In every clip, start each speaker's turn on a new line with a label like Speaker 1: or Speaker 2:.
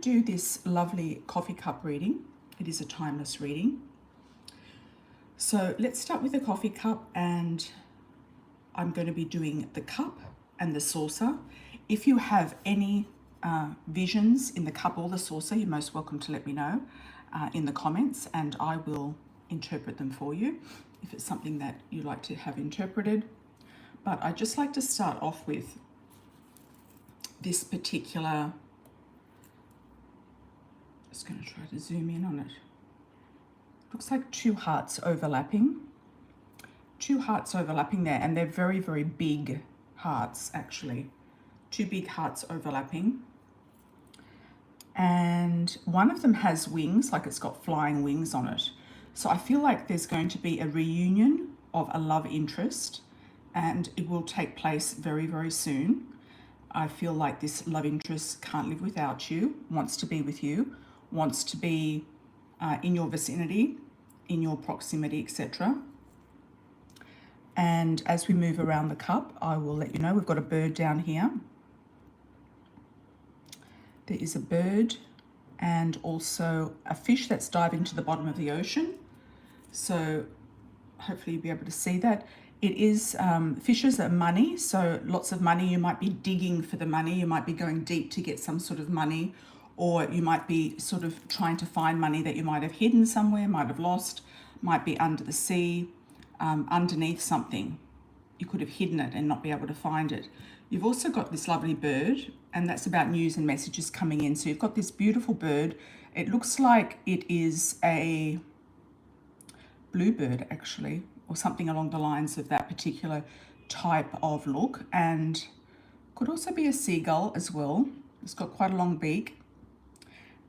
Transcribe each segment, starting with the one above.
Speaker 1: to do this lovely coffee cup reading. It is a timeless reading. So let's start with the coffee cup, and I'm going to be doing the cup and the saucer. If you have any visions in the cup or the saucer, you're most welcome to let me know in the comments, and I will interpret them for you if it's something that you like to have interpreted. But I'd just like to start off with this particular, just going to try to zoom in on it. Looks like two hearts overlapping. Two hearts overlapping there, and they're very, very big hearts actually. Two big hearts overlapping. And one of them has wings, like it's got flying wings on it. So I feel like there's going to be a reunion of a love interest, and it will take place very, very soon. I feel like this love interest can't live without you, wants to be with you, wants to be in your vicinity, in your proximity, etc. And as we move around the cup, I will let you know. We've got a bird down here. There is a bird and also a fish that's diving to the bottom of the ocean. So hopefully you'll be able to see that. It is fishes are money, so lots of money. You might be digging for the money. You might be going deep to get some sort of money, or you might be sort of trying to find money that you might have hidden somewhere, might have lost, might be under the sea, underneath something. You could have hidden it and not be able to find it. You've also got this lovely bird, and that's about news and messages coming in. So you've got this beautiful bird. It looks like it is a bluebird actually, or something along the lines of that particular type of look, and could also be a seagull as well. It's got quite a long beak,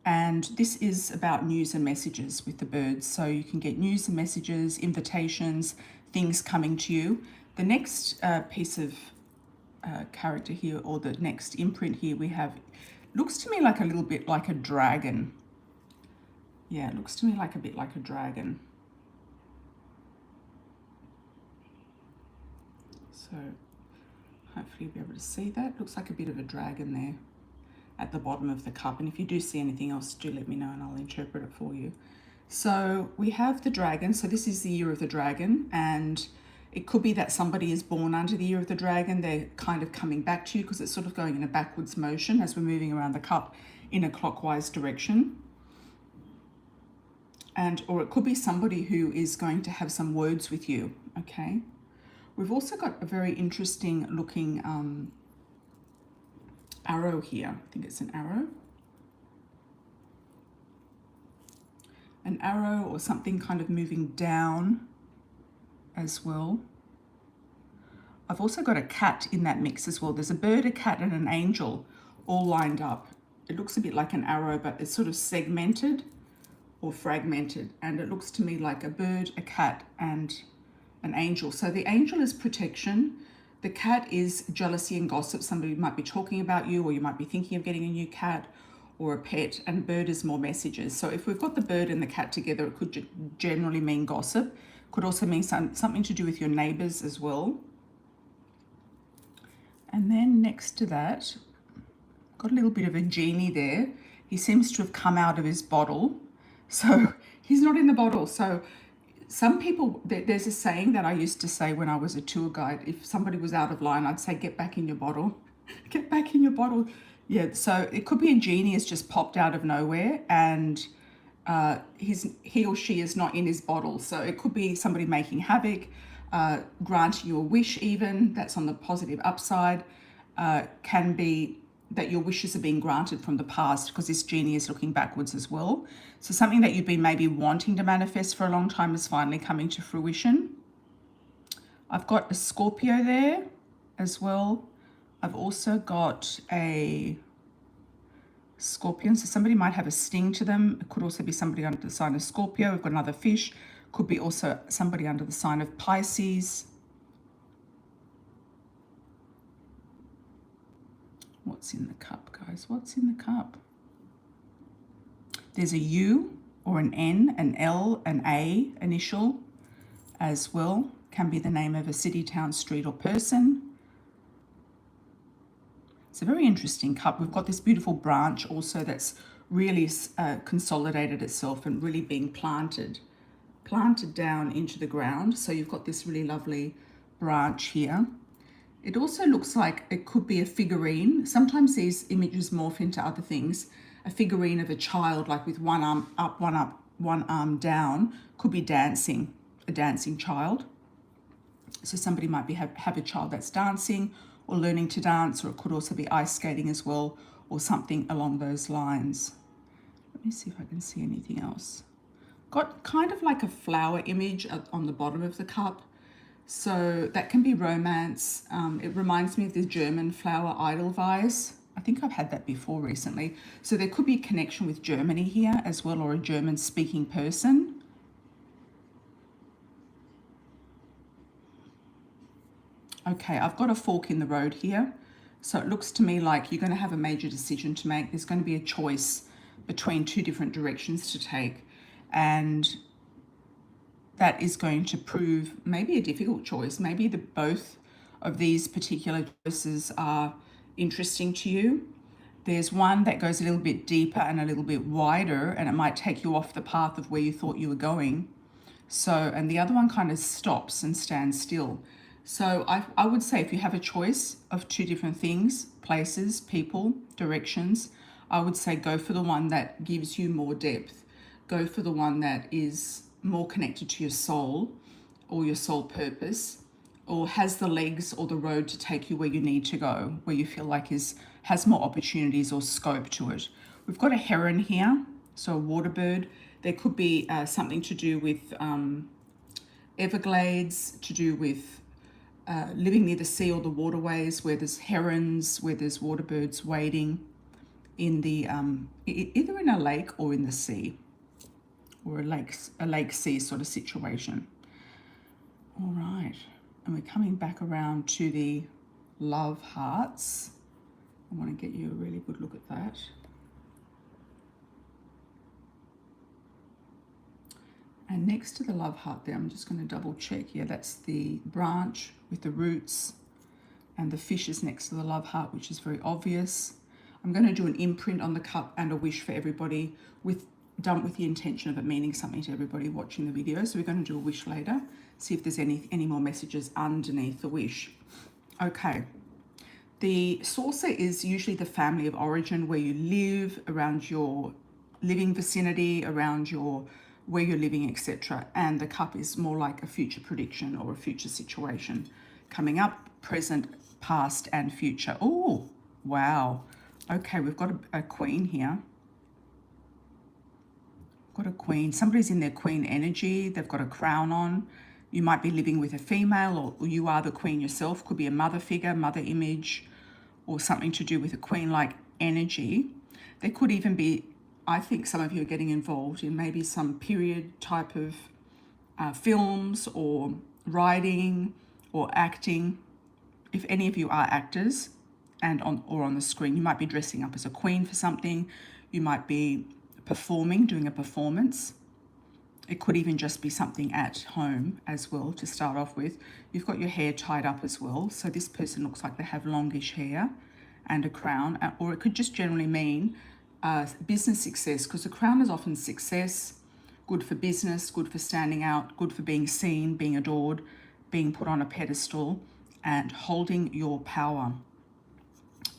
Speaker 1: and this is about news and messages with the birds. So you can get news and messages, invitations, things coming to you. The next piece of character here, or the next imprint here we have, looks to me like a little bit like a dragon. Yeah, it looks to me like a bit like a dragon. So hopefully you'll be able to see that. Looks like a bit of a dragon there at the bottom of the cup. And if you do see anything else, do let me know and I'll interpret it for you. So we have the dragon. So this is the year of the dragon, and it could be that somebody is born under the year of the dragon. They're kind of coming back to you because it's sort of going in a backwards motion as we're moving around the cup in a clockwise direction. And, or it could be somebody who is going to have some words with you, okay? We've also got a very interesting looking arrow here. I think it's an arrow. An arrow or something kind of moving down as well. I've also got a cat in that mix as well. There's a bird, a cat, and an angel all lined up. It looks a bit like an arrow, but it's sort of segmented or fragmented. And it looks to me like a bird, a cat, and an angel. So the angel is protection. The cat is jealousy and gossip. Somebody might be talking about you, or you might be thinking of getting a new cat or a pet, and bird is more messages. So if we've got the bird and the cat together, it could generally mean gossip. Could also mean something to do with your neighbors as well. And then next to that, got a little bit of a genie there. He seems to have come out of his bottle. So he's not in the bottle. So some people, there's a saying that I used to say when I was a tour guide. If somebody was out of line, I'd say, get back in your bottle. Get back in your bottle. Yeah, so it could be a genie has just popped out of nowhere, and he or she is not in his bottle. So it could be somebody making havoc, granting you a wish even. That's on the positive upside. Can be that your wishes are being granted from the past, because this genie is looking backwards as well. So something that you've been maybe wanting to manifest for a long time is finally coming to fruition. I've got a Scorpio there as well. I've also got a Scorpion, so somebody might have a sting to them. It could also be somebody under the sign of Scorpio. We've got another fish. Could be also somebody under the sign of Pisces. What's in the cup, guys? What's in the cup? There's a U or an N, an L, an A initial as well. Can be the name of a city, town, street, or person. It's a very interesting cup. We've got this beautiful branch also that's really consolidated itself and really being planted down into the ground. So you've got this really lovely branch here. It also looks like it could be a figurine. Sometimes these images morph into other things. A figurine of a child, like with one arm up, one arm down, could be dancing, a dancing child. So somebody might be have a child that's dancing or learning to dance, or it could also be ice skating as well, or something along those lines. Let me see if I can see anything else. Got kind of like a flower image on the bottom of the cup. So that can be romance. It reminds me of the German flower Edelweiss. I think I've had that before recently. So there could be a connection with Germany here as well, or a German speaking person. Okay, I've got a fork in the road here. So it looks to me like you're going to have a major decision to make. There's going to be a choice between two different directions to take. And that is going to prove maybe a difficult choice. Maybe both of these particular choices are interesting to you. There's one that goes a little bit deeper and a little bit wider, and it might take you off the path of where you thought you were going. So, and the other one kind of stops and stands still. So I would say if you have a choice of two different things, places, people, directions, I would say go for the one that gives you more depth. Go for the one that is more connected to your soul or your soul purpose, or has the legs or the road to take you where you need to go, where you feel like has more opportunities or scope to it. We've got a heron here, so a water bird. There could be something to do with Everglades, to do with living near the sea or the waterways where there's herons, where there's water birds wading in the either in a lake or in the sea, or a lake sea sort of situation. All right, and we're coming back around to the love hearts. I want to get you a really good look at that. And next to the love heart there, I'm just going to double check. Yeah, that's the branch with the roots, and the fish is next to the love heart, which is very obvious. I'm going to do an imprint on the cup and a wish for everybody, done with the intention of it meaning something to everybody watching the video. So we're going to do a wish later, see if there's any more messages underneath the wish. Okay. The saucer is usually the family of origin, where you live, around your living vicinity, around where you're living, etc. And the cup is more like a future prediction or a future situation coming up, present, past, and future. Oh, wow. Okay, we've got a queen here. Got a queen. Somebody's in their queen energy. They've got a crown on. You might be living with a female, or you are the queen yourself. Could be a mother figure, mother image, or something to do with a queen-like energy. There could even be, I think some of you are getting involved in maybe some period type of films or writing or acting. If any of you are actors and on the screen, you might be dressing up as a queen for something. You might be performing, doing a performance. It could even just be something at home as well to start off with. You've got your hair tied up as well. So this person looks like they have longish hair and a crown, or it could just generally mean business success, because the crown is often success, good for business, good for standing out, good for being seen, being adored, being put on a pedestal, and holding your power.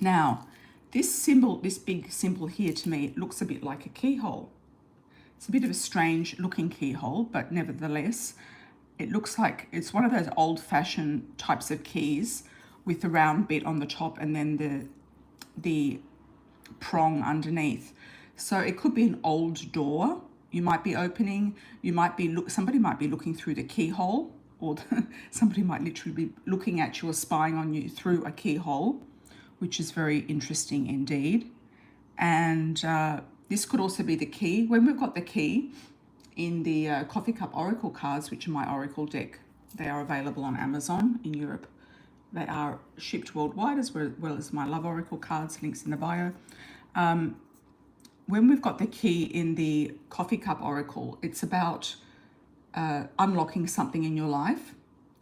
Speaker 1: Now, this symbol, this big symbol here, to me, it looks a bit like a keyhole. It's a bit of a strange looking keyhole, but nevertheless, it looks like it's one of those old-fashioned types of keys with the round bit on the top and then the prong underneath. So it could be an old door you might be opening. You might be somebody might be looking through the keyhole, or somebody might literally be looking at you or spying on you through a keyhole, which is very interesting indeed. And this could also be the key. When we've got the key in the coffee cup oracle cards, which are my oracle deck, they are available on Amazon in Europe. They are shipped worldwide, as well as my love oracle cards, links in the bio. When we've got the key in the coffee cup oracle, it's about unlocking something in your life.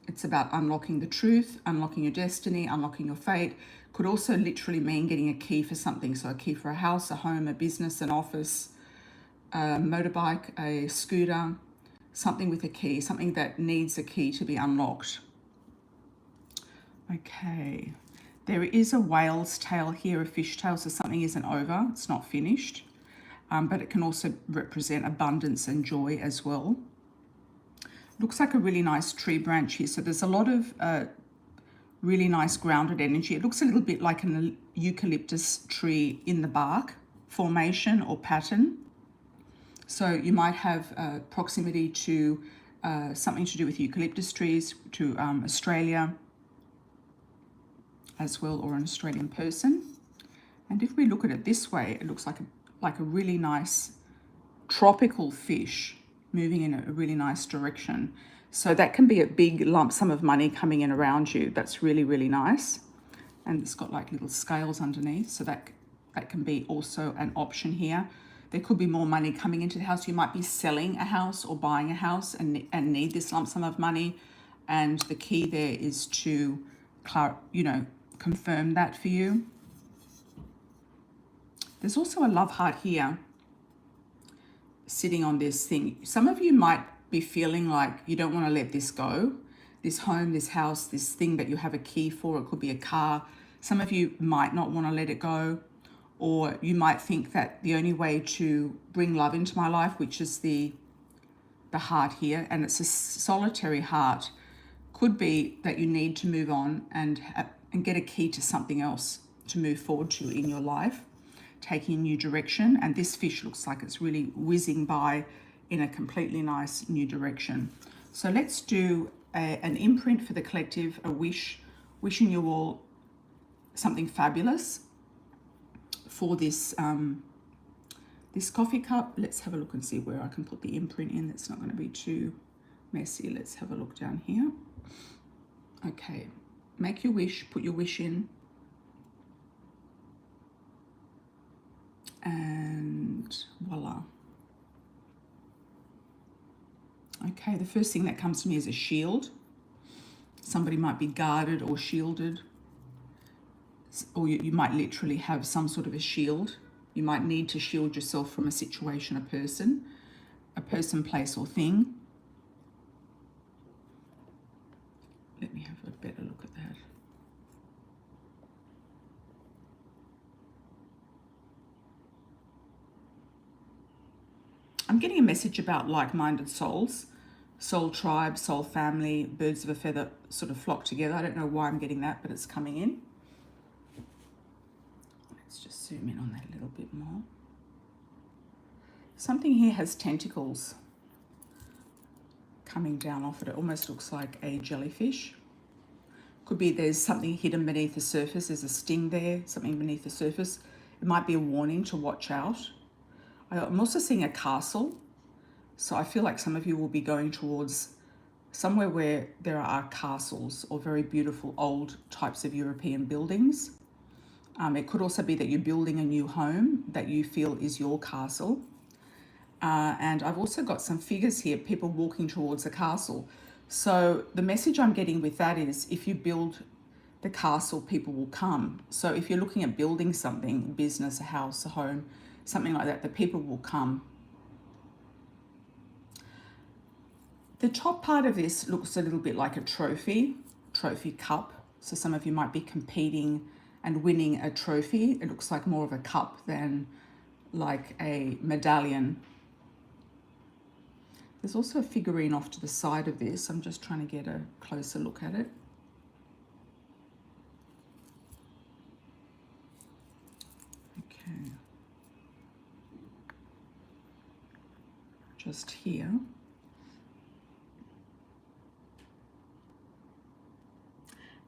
Speaker 1: It's about unlocking the truth, unlocking your destiny, unlocking your fate, Could also literally mean getting a key for something. So a key for a house, a home, a business, an office, a motorbike, a scooter, something with a key, something that needs a key to be unlocked. Okay, there is a whale's tail here, a fish tail, so something isn't over, it's not finished. But it can also represent abundance and joy as well. Looks like a really nice tree branch here. So there's a lot of really nice grounded energy. It looks a little bit like an eucalyptus tree in the bark formation or pattern. So you might have proximity to something to do with eucalyptus trees, to Australia as well, or an Australian person. And if we look at it this way, it looks like a really nice tropical fish moving in a really nice direction. So that can be a big lump sum of money coming in around you. That's really, really nice. And it's got like little scales underneath. So that can be also an option here. There could be more money coming into the house. You might be selling a house or buying a house and need this lump sum of money. And the key there is to, confirm that for you. There's also a love heart here sitting on this thing. Some of you might be feeling like you don't want to let this go. This home, this house, this thing that you have a key for. It could be a car. Some of you might not want to let it go. Or you might think that the only way to bring love into my life, which is the heart here, and it's a solitary heart, could be that you need to move on and get a key to something else to move forward to in your life, taking a new direction. And this fish looks like it's really whizzing by in a completely nice new direction. So let's do an imprint for the collective, a wish, wishing you all something fabulous for this this coffee cup. Let's have a look and see where I can put the imprint in. That's not going to be too messy. Let's have a look down here. Okay, make your wish, put your wish in. And voila. Okay, the first thing that comes to me is a shield. Somebody might be guarded or shielded. Or you might literally have some sort of a shield. You might need to shield yourself from a situation, a person, place, or thing. Let me have a better look at that. I'm getting a message about like-minded souls, soul tribe, soul family, birds of a feather sort of flock together. I don't know why I'm getting that, but it's coming in. Let's just zoom in on that a little bit more. Something here has tentacles coming down off it. It almost looks like a jellyfish. Could be there's something hidden beneath the surface. There's a sting there, something beneath the surface. It might be a warning to watch out. I'm also seeing a castle. So I feel like some of you will be going towards somewhere where there are castles or very beautiful old types of European buildings. It could also be that you're building a new home that you feel is your castle. And I've also got some figures here, people walking towards a castle. So the message I'm getting with that is if you build the castle, people will come. So if you're looking at building something, a business, a house, a home, something like that, the people will come. The top part of this looks a little bit like a trophy cup. So some of you might be competing and winning a trophy. It looks like more of a cup than like a medallion. There's also a figurine off to the side of this. I'm just trying to get a closer look at it. Okay. Just here.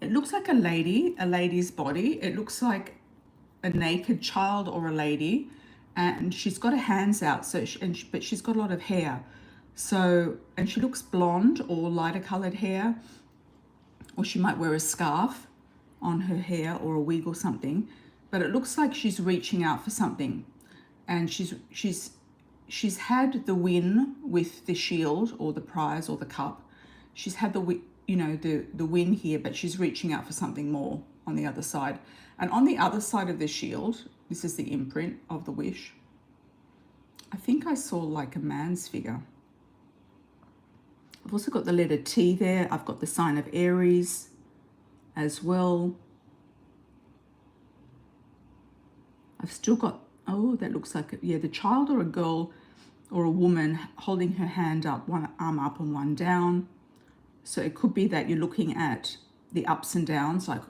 Speaker 1: It looks like a lady's body. It looks like a naked child or a lady, and she's got her hands out. But she's got a lot of hair. So, and she looks blonde or lighter colored hair, or she might wear a scarf on her hair or a wig or something. But it looks like she's reaching out for something, and she's had the win with the shield or the prize or the cup. She's had the win here, but she's reaching out for something more on the other side. And on the other side of the shield, this is the imprint of the wish. I think I saw like a man's figure. I've also got the letter T there. I've got the sign of Aries as well. I've still got, oh, that looks like, yeah, the child or a girl or a woman holding her hand up, one arm up and one down. So it could be that you're looking at the ups and downs, like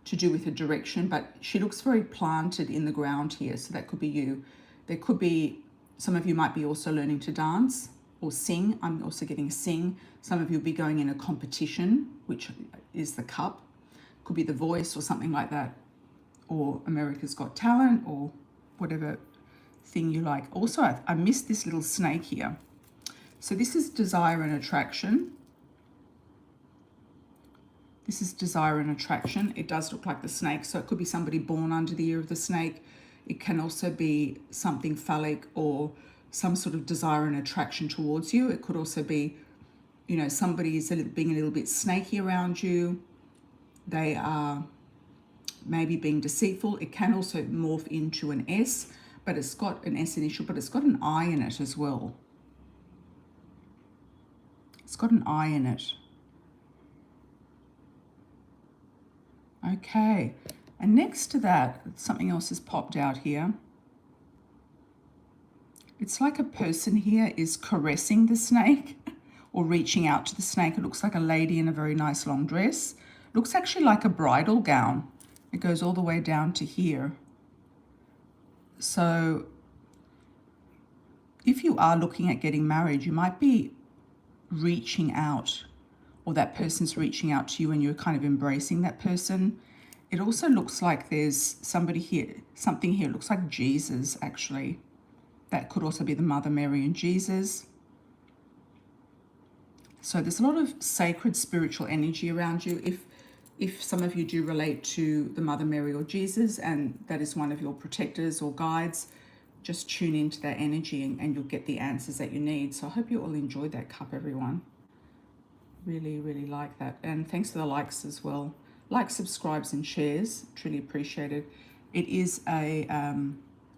Speaker 1: to do with a direction, but she looks very planted in the ground here. So that could be you. There could be, some of you might be also learning to dance or sing. I'm also getting sing. Some of you will be going in a competition, which is the cup. Could be The Voice or something like that, or America's Got Talent, or whatever thing you like. Also, I missed this little snake here. So this is desire and attraction. This is desire and attraction. It does look like the snake, so it could be somebody born under the ear of the snake. It can also be something phallic or some sort of desire and attraction towards you. It could also be, you know, somebody is being a little bit snaky around you. They are maybe being deceitful. It can also morph into an S, but it's got an S initial, but it's got an I in it as well. It's got an I in it. Okay, and next to that, something else has popped out here. It's like a person here is caressing the snake or reaching out to the snake. It looks like a lady in a very nice long dress. Looks actually like a bridal gown. It goes all the way down to here. So if you are looking at getting married, you might be reaching out, or that person's reaching out to you and you're kind of embracing that person. It also looks like there's somebody here, something here. It looks like Jesus, actually. That could also be the Mother Mary and Jesus. So there's a lot of sacred spiritual energy around you. If some of you do relate to the Mother Mary or Jesus, and that is one of your protectors or guides, just tune into that energy and you'll get the answers that you need. So I hope you all enjoyed that cup, everyone. Really, really like that. And thanks for the likes as well. Like, subscribes and shares. Truly appreciated. It is a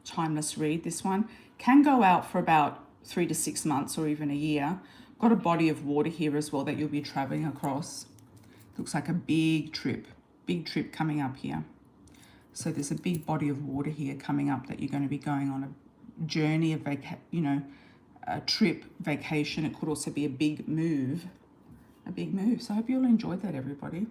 Speaker 1: timeless read, this one. Can go out for about 3 to 6 months or even a year. Got a body of water here as well that you'll be traveling across. Looks like a big trip coming up here. So there's a big body of water here coming up that you're going to be going on a journey, a trip, vacation. It could also be a big move. So I hope you all enjoyed that, everybody.